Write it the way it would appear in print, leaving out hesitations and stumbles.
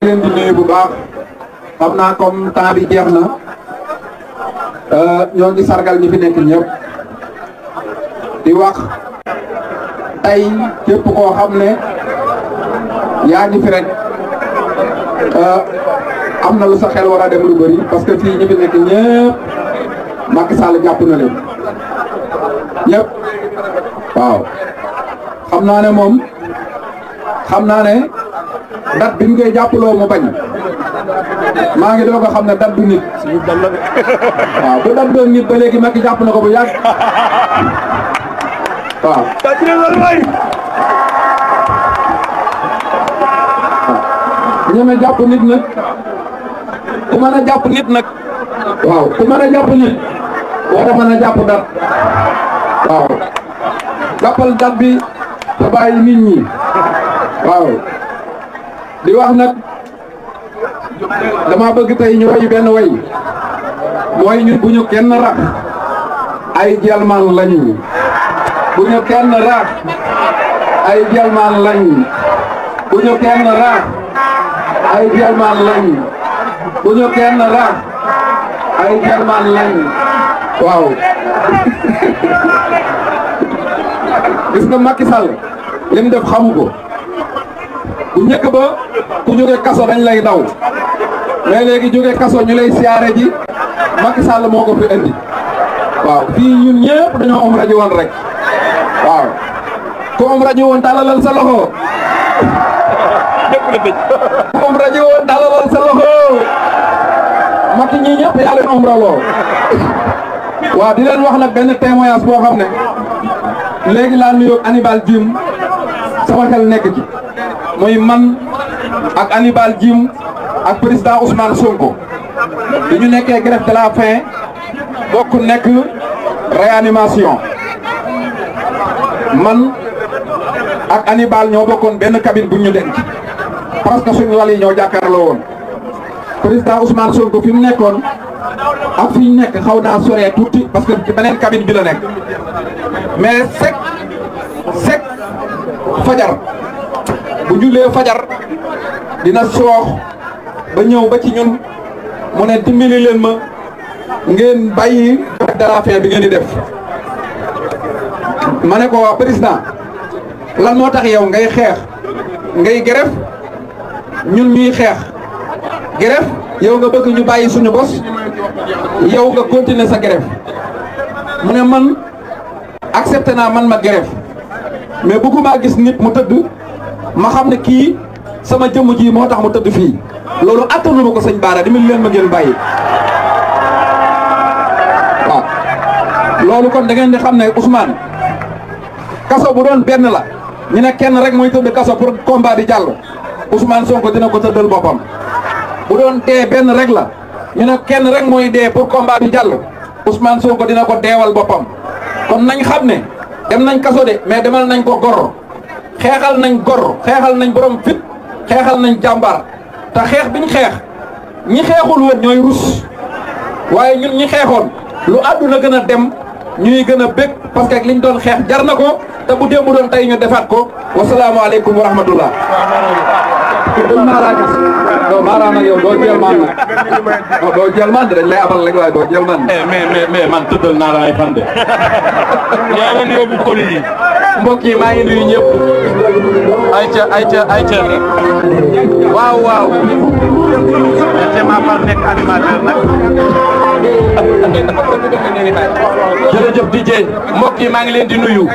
leen di nuyu bu baax xam naa comme temps bi jeex na ñoo ngi sargal ñi fi nekk ñëpp di wax tey képp koo xam ne yaa ngi fi rek am na lu sa xel war a dem lu bëri parce que fii ñi fi nekk ñëpp Macky Sall jàpp na leen ñëpp waaw xam naa ne moom date bi ñu koy jàppaloo mu bañ maa ngi doog a xam ne date du nit waaw bu date doon nit ba léegi Macky jàpp na ko bu yàgg waaw. ñeme jàpp nit nag ku mën a jàpp nit nag waaw ku mën a jàpp nit war a mën a jàpp date waaw jàppal date bi te bàyyi nit ñi waaw. di wax nag dama bëgg tey ñu way benn way mooy ñu bu ñu kenn rax ay jelmaan lañu bu ñu kenn rax ay jelmaan lañu bu ñu kenn rax ay jelmaan lañu bu ñu kenn rax ay jelmaan lañu waaw gis nga Macky Sall lim def xamu ko bu njëkk ba ku jóge kaso dañ lay daw mais léegi jóge kaso ñu lay siyaare ji Macky Sall moo ko fi indi waaw fii ñun ñëpp dañoo om rajo woon rek waaw ku om rajo woon talalal sa loxo ku om rajo woon talalal sa loxo Macky ñii ñëpp yaa leen om raloo waaw di leen wax nag benn témoignage boo xam ne léegi laa nuyoog Hannibal Djim sama xel nekk ci mooy man ak Hannibal Djim ak président Ousmane Sonko bi ñu nekkee grève de la faim bokk nekk réanimation man ak Hannibal ñoo bokkoon benn cabine bu ñu denc parce que suñu lal yi ñoo jàkkaarloo woon président Ousmane Sonko fi mu nekkoon ak fi ñu nekk xaw naa soree tuuti parce que ci beneen cabine bi la nekk mais sek fajar bu jullee fajar dina soox ba ñëw ba ci ñun mu ne dimbali leen ma ngeen bàyyi grève de la faim bi ngeen di def ma ne ko waa président lan moo tax yow ngay xeex ngay grève ñun ñuy xeex grève yow nga bëgg ñu bàyyi suñu bos yow nga continuer sa grève mu ne man accepté naa man ma grève mais bëgguma gis nit mu tëdd ma xam ne kii sama jëmm ji moo tax mu tëdd fii loolu attanu ma ko sëñ Bara dimbali leen ma ngeen bàyyi waaw loolu kon da ngeen di xam ne Ousmane kaso bu doon benn la ñu ne kenn rek mooy tëdd kaso pour combat di jàll Ousmane Sonko dina ko tëddal boppam bu doon dee benn rek la ñu ne kenn rek mooy dee pour combat bi jàll Ousmane Sonko dina ko deewal boppam kon nañ xam ne dem nañ kaso de mais demal nañ ko gor xeexal nañ gor xeexal nañ borom fit xeexal nañ jàmbaar te xeex biñ xeex ñi xeexul woon ñooy rus waaye ñun ñi xeexoon lu àdduna gën a dem ñuy gën a bég parce que liñ doon xeex jar na ko te bu démb doon tey ñu defaat ko wasalaamaaleykum wa rahmatullah dëgg Mara Niass doo Mara nag yow doo jël man nag doo jël man de dañ lay abal rek waaye doo jël man. mais man tëddal naa la ay fan de. yaa ngi yóbbu colis yi. mbokk yi maa ngi nuyu ñëpp. ayca. waaw. te maa far nekk animateur nag. jërëjëf DJ mbokk yi maa ngi leen di nuyu.